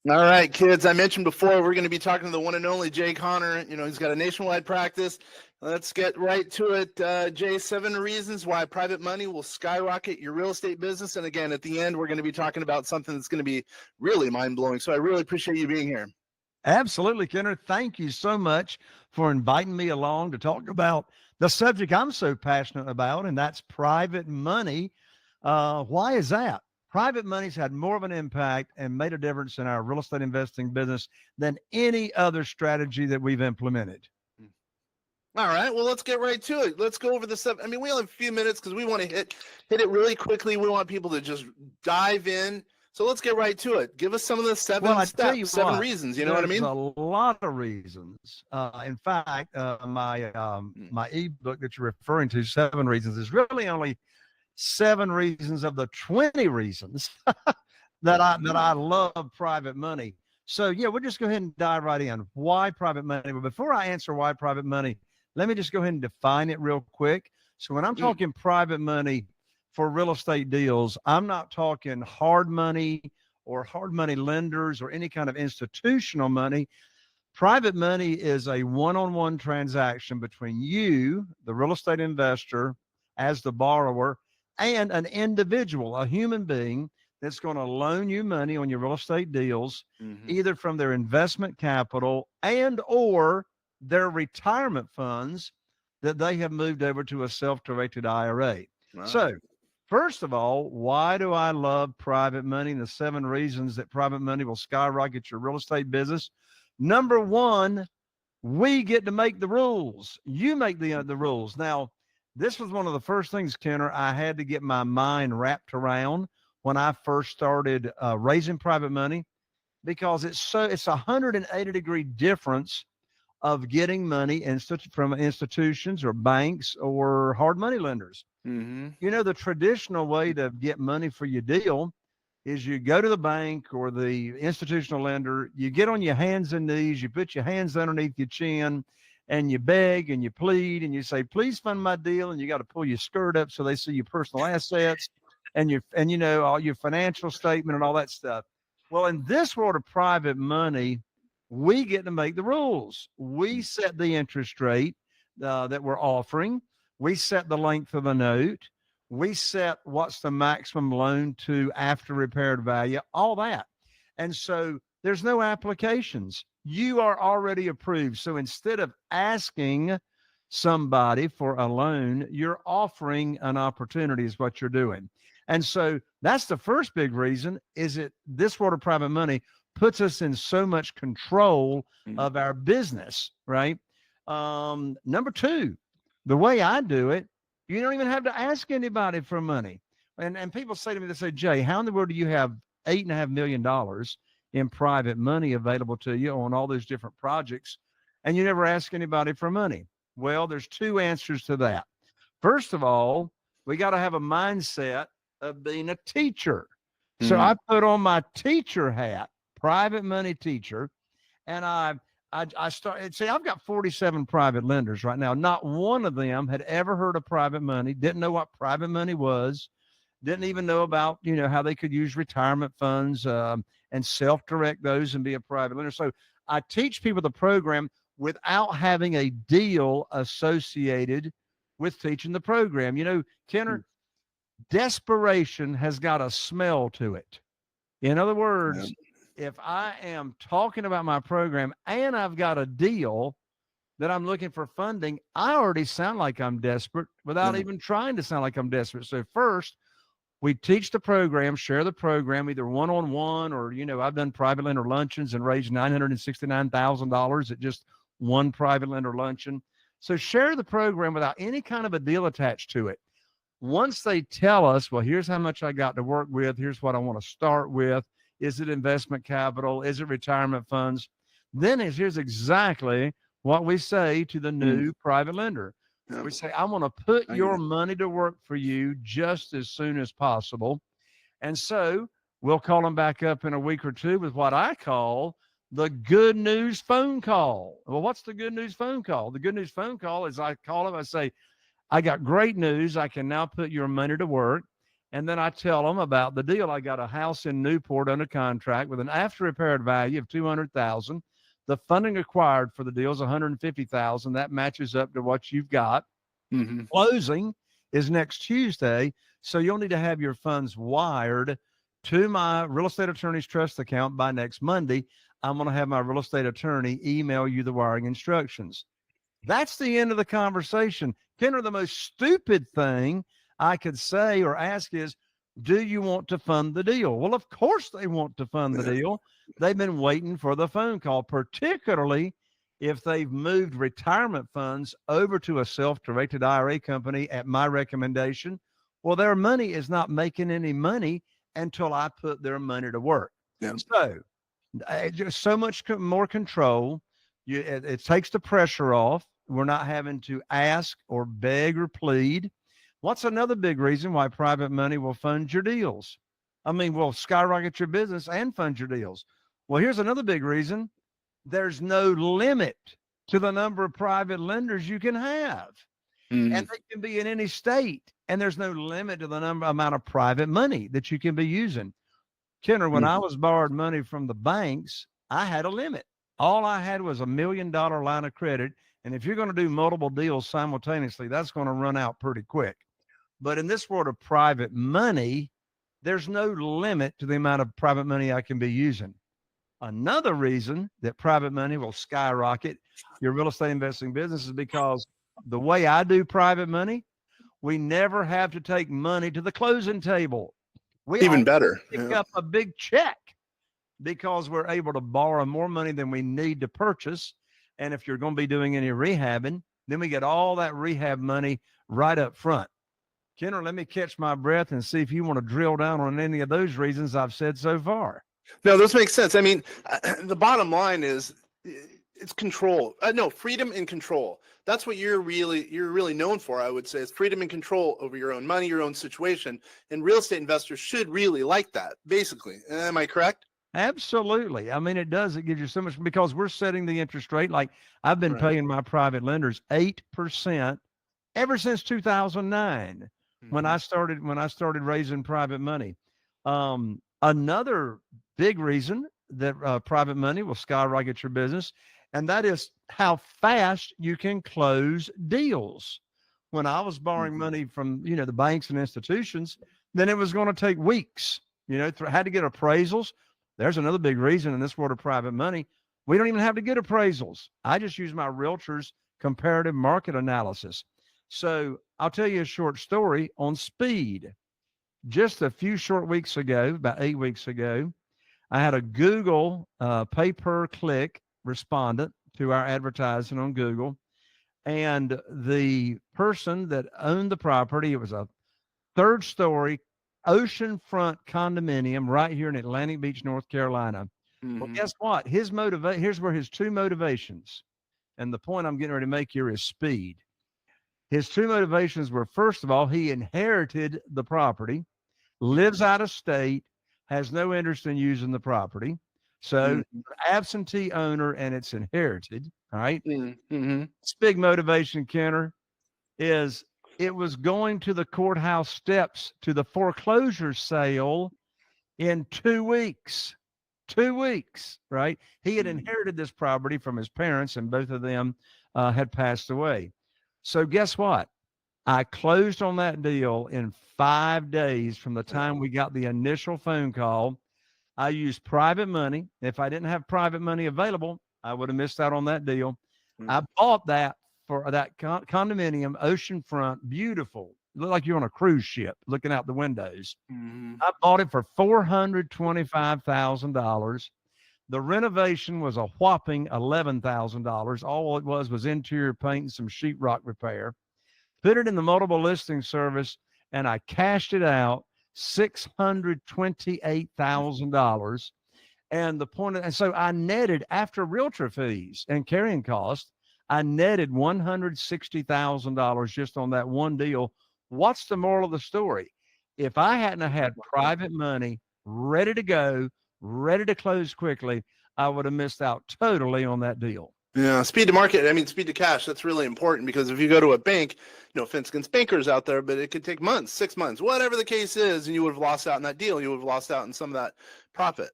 All right, kids. I mentioned before we're going to be talking to the one and only Jay Connor. He's got a nationwide practice. Let's get right to it. Jay, 7 reasons why private money will skyrocket your real estate business. And again, at the end, we're going to be talking about something that's going to be really mind-blowing. So I really appreciate you being here. Absolutely, Kenner. Thank you so much for inviting me along to talk about the subject I'm so passionate about, and that's private money. Why is that? Private money's had more of an impact and made a difference in our real estate investing business than any other strategy that we've implemented. All right, well, let's get right to it. Let's go over the stuff. I mean, we only have a few minutes because we want to hit it really quickly. We want people to just dive in. So let's get right to it. Give us some of the Well, I tell steps, you 7 what, reasons. You know what I there's mean? a lot of reasons. In fact, my ebook that you're referring to, 7 Reasons, is really only 7 reasons of the 20 reasons that I love private money. So yeah, we'll just go ahead and dive right in. Why private money? But before I answer why private money, let me just go ahead and define it real quick. So when I'm talking private money for real estate deals, I'm not talking hard money or hard money lenders or any kind of institutional money. Private money is a one-on-one transaction between you, the real estate investor, as the borrower, and an individual, a human being that's going to loan you money on your real estate deals, either from their investment capital and or their retirement funds that they have moved over to a self-directed IRA. Wow. So, first of all, why do I love private money and the 7 reasons that private money will skyrocket your real estate business? Number one, we get to make the rules. You make the rules. Now, this was one of the first things, Kenner, I had to get my mind wrapped around when I first started raising private money, because it's a 180-degree difference of getting money from institutions or banks or hard money lenders. The traditional way to get money for your deal is you go to the bank or the institutional lender, you get on your hands and knees, you put your hands underneath your chin, and you beg and you plead and you say, please fund my deal. And you got to pull your skirt up so they see your personal assets and all your financial statement and all that stuff. Well, in this world of private money, we get to make the rules. We set the interest rate that we're offering. We set the length of the note. We set what's the maximum loan to after repaired value, all that. And so there's no applications. You are already approved. So instead of asking somebody for a loan, you're offering an opportunity is what you're doing. And so that's the first big reason, is it this world of private money puts us in so much control of our business, right? Number two, the way I do it, you don't even have to ask anybody for money. And people say to me, they say, Jay, how in the world do you have $8.5 million in private money available to you on all those different projects, and you never ask anybody for money? Well, there's 2 answers to that. First of all, we got to have a mindset of being a teacher. So I put on my teacher hat, private money teacher, and I started. See, I've got 47 private lenders right now. Not one of them had ever heard of private money, didn't know what private money was, didn't even know about, how they could use retirement funds and self-direct those and be a private lender. So I teach people the program without having a deal associated with teaching the program. Kenner, desperation has got a smell to it. In other words, if I am talking about my program and I've got a deal that I'm looking for funding, I already sound like I'm desperate without even trying to sound like I'm desperate. So first, we teach the program, share the program, either one-on-one or, I've done private lender luncheons and raised $969,000 at just one private lender luncheon. So share the program without any kind of a deal attached to it. Once they tell us, well, here's how much I got to work with, here's what I want to start with, is it investment capital, is it retirement funds, then here's exactly what we say to the new private lender. We say, I want to put your money to work for you just as soon as possible. And so we'll call them back up in a week or two with what I call the good news phone call. Well, what's the good news phone call? The good news phone call is I call them, I say, I got great news. I can now put your money to work. And then I tell them about the deal. I got a house in Newport under contract with an after repaired value of 200,000. The funding required for the deal is 150,000. That matches up to what you've got. Mm-hmm. Closing is next Tuesday. So you'll need to have your funds wired to my real estate attorney's trust account by next Monday. I'm going to have my real estate attorney email you the wiring instructions. That's the end of the conversation. Kenner, the most stupid thing I could say or ask is, do you want to fund the deal? Well, of course they want to fund the deal. They've been waiting for the phone call, particularly if they've moved retirement funds over to a self-directed IRA company at my recommendation. Well, their money is not making any money until I put their money to work. Yeah. So just so much more control. It takes the pressure off. We're not having to ask or beg or plead. What's another big reason why private money will fund your deals? I mean, will skyrocket your business and fund your deals. Well, here's another big reason. There's no limit to the number of private lenders you can have. And they can be in any state. And there's no limit to the amount of private money that you can be using. Kenner, when I was borrowed money from the banks, I had a limit. All I had was $1 million line of credit. And if you're going to do multiple deals simultaneously, that's going to run out pretty quick. But in this world of private money, there's no limit to the amount of private money I can be using. Another reason that private money will skyrocket your real estate investing business is because the way I do private money, we never have to take money to the closing table. We even better pick up a big check because we're able to borrow more money than we need to purchase. And if you're going to be doing any rehabbing, then we get all that rehab money right up front. Kenner, let me catch my breath and see if you want to drill down on any of those reasons I've said so far. No, those make sense. I mean, the bottom line is it's control. No, freedom and control. That's what you're really known for, I would say, is freedom and control over your own money, your own situation. And real estate investors should really like that, basically. Am I correct? Absolutely. I mean, it does. It gives you so much because we're setting the interest rate. Like I've been paying my private lenders 8% ever since 2009 when I started raising private money. Another big reason that private money will skyrocket your business, and that is how fast you can close deals. When I was borrowing money from, the banks and institutions, then it was going to take weeks, had to get appraisals. There's another big reason in this world of private money. We don't even have to get appraisals. I just use my realtor's comparative market analysis. So I'll tell you a short story on speed. Just a few short weeks ago, about 8 weeks ago, I had a Google pay-per-click respondent to our advertising on Google. And the person that owned the property, it was a 3rd-story oceanfront condominium right here in Atlantic Beach, North Carolina. Well, guess what? Here's where his 2 motivations, and the point I'm getting ready to make here is speed. His 2 motivations were, first of all, he inherited the property, lives out of state, has no interest in using the property. So absentee owner and it's inherited. All right. This big motivation, Kenner, is it was going to the courthouse steps to the foreclosure sale in 2 weeks. 2 weeks, right? He had inherited this property from his parents, and both of them had passed away. So guess what? I closed on that deal in 5 days from the time we got the initial phone call. I used private money. If I didn't have private money available, I would have missed out on that deal. I bought that for that condominium, oceanfront, beautiful. Looked like you're on a cruise ship looking out the windows. I bought it for $425,000. The renovation was a whopping $11,000. All it was interior paint and some sheetrock repair. Put it in the multiple listing service, and I cashed it out, $628,000. And so I netted, after realtor fees and carrying costs, I netted $160,000 just on that one deal. What's the moral of the story? If I hadn't had private money ready to go, ready to close quickly, I would have missed out totally on that deal. Yeah, speed to market. I mean, speed to cash. That's really important because if you go to a bank, no offense against bankers out there, but it could take months, 6 months, whatever the case is, and you would have lost out in that deal. You would have lost out in some of that profit.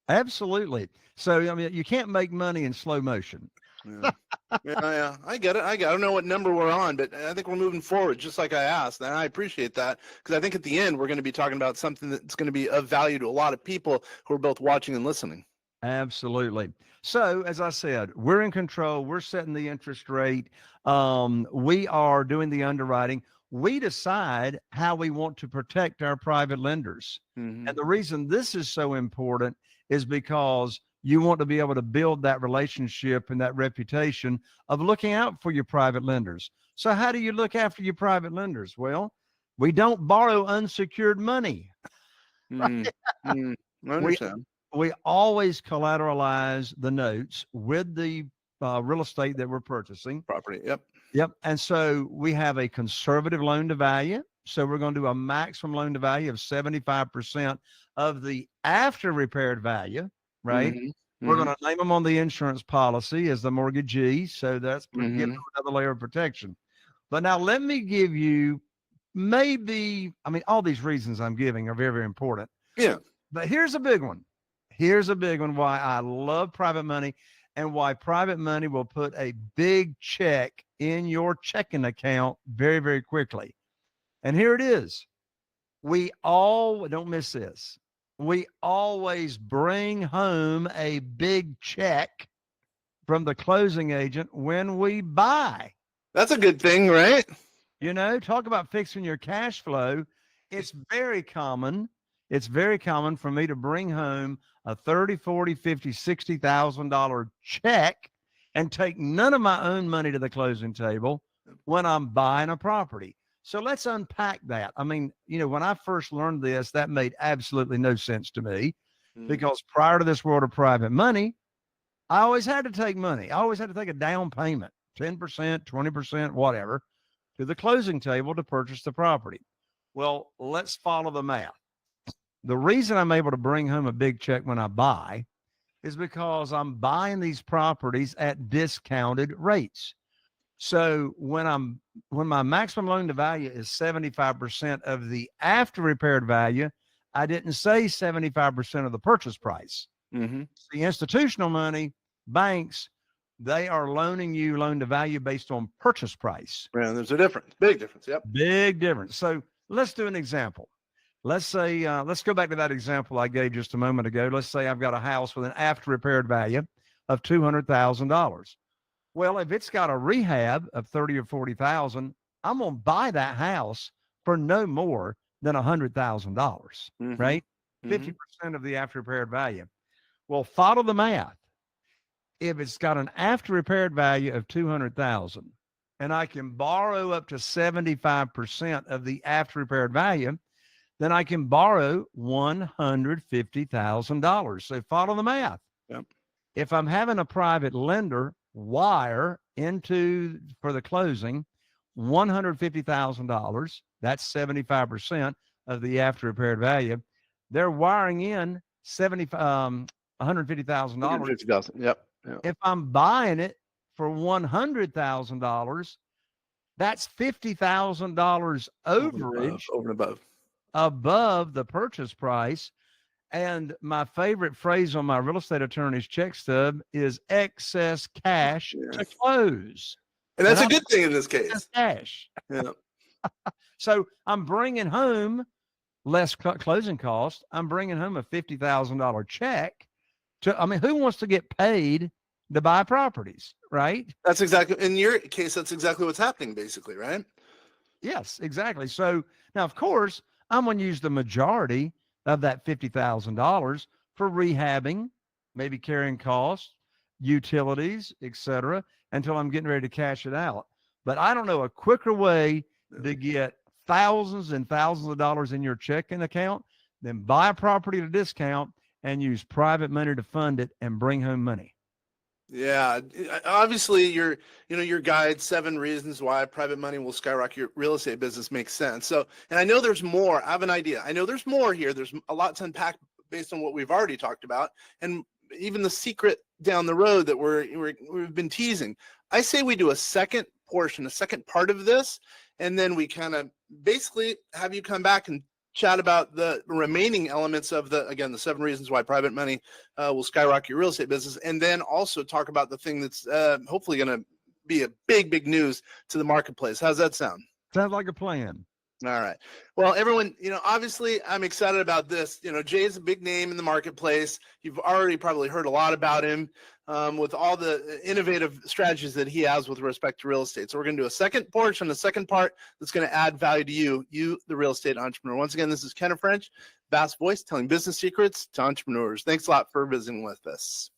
Absolutely. So, I mean, you can't make money in slow motion. Yeah. Yeah, I get it. I don't know what number we're on, but I think we're moving forward, just like I asked, and I appreciate that because I think at the end we're going to be talking about something that's going to be of value to a lot of people who are both watching and listening. Absolutely. So, as I said, we're in control. We're setting the interest rate. We are doing the underwriting. We decide how we want to protect our private lenders. Mm-hmm. And the reason this is so important is because you want to be able to build that relationship and that reputation of looking out for your private lenders. So, how do you look after your private lenders? Well, we don't borrow unsecured money. Mm-hmm. Mm-hmm. I We understand. we always collateralize the notes with the real estate that we're purchasing. Property. Yep. Yep. And so we have a conservative loan to value. So we're going to do a maximum loan to value of 75% of the after repaired value, right? Mm-hmm. We're going to name them on the insurance policy as the mortgagee. So that's Mm-hmm. giving them another layer of protection. But now let me give you all these reasons I'm giving are very, very important. Yeah. But here's a big one. Here's a big one why I love private money and why private money will put a big check in your checking account very, very quickly. And here it is. Don't miss this. We always bring home a big check from the closing agent when we buy. That's a good thing, right? Talk about fixing your cash flow. It's very common. It's very common for me to bring home a $30, $40, $50, $60,000 check and take none of my own money to the closing table when I'm buying a property. So let's unpack that. I mean, when I first learned this, that made absolutely no sense to me because prior to this world of private money, I always had to take money. I always had to take a down payment, 10%, 20%, whatever, to the closing table to purchase the property. Well, let's follow the math. The reason I'm able to bring home a big check when I buy is because I'm buying these properties at discounted rates. So when my maximum loan to value is 75% of the after repaired value, I didn't say 75% of the purchase price. Mm-hmm. The institutional money, banks, they are loaning you loan to value based on purchase price. Yeah, there's a difference, big difference. Yep. Big difference. So let's do an example. Let's say, let's go back to that example I gave just a moment ago. Let's say I've got a house with an after repaired value of $200,000. Well, if it's got a rehab of 30 or 40,000, I'm going to buy that house for no more than $100,000, right? 50% of the after repaired value. Well, follow the math. If it's got an after repaired value of 200,000 and I can borrow up to 75% of the after repaired value, then I can borrow $150,000. So follow the math. Yep. If I'm having a private lender wire for the closing $150,000, that's 75% of the after repaired value. They're wiring in $150,000. $150,000. Yep. If I'm buying it for $100,000, that's $50,000 overage over and above the purchase price. And my favorite phrase on my real estate attorney's check stub is excess cash to close. And that's a good thing in this case. Cash. Yeah. So I'm bringing home less closing costs. I'm bringing home a $50,000 check. Who wants to get paid to buy properties, right? That's exactly, in your case, that's exactly what's happening, basically, right? Yes, exactly. So now, of course, I'm going to use the majority of that $50,000 for rehabbing, maybe carrying costs, utilities, etc., until I'm getting ready to cash it out. But I don't know a quicker way to get thousands and thousands of dollars in your checking account than buy a property at a discount and use private money to fund it and bring home money. Yeah, obviously your guide, 7 reasons why private money will skyrocket your real estate business makes sense. So, and I know there's more. I have an idea. I know there's more here. There's a lot to unpack based on what we've already talked about. And even the secret down the road that we've been teasing. I say we do a second portion, a second part of this, and then we kind of basically have you come back and chat about the remaining elements of the 7 reasons why private money will skyrocket your real estate business, and then also talk about the thing that's hopefully going to be a big news to the marketplace. How's that sound? Sounds like a plan. All right. Well, everyone, obviously I'm excited about this. Jay's a big name in the marketplace. You've already probably heard a lot about him with all the innovative strategies that he has with respect to real estate. So we're going to do a second portion, the second part that's going to add value to you, the real estate entrepreneur. Once again, this is Kenneth French, Bass Voice, telling business secrets to entrepreneurs. Thanks a lot for visiting with us.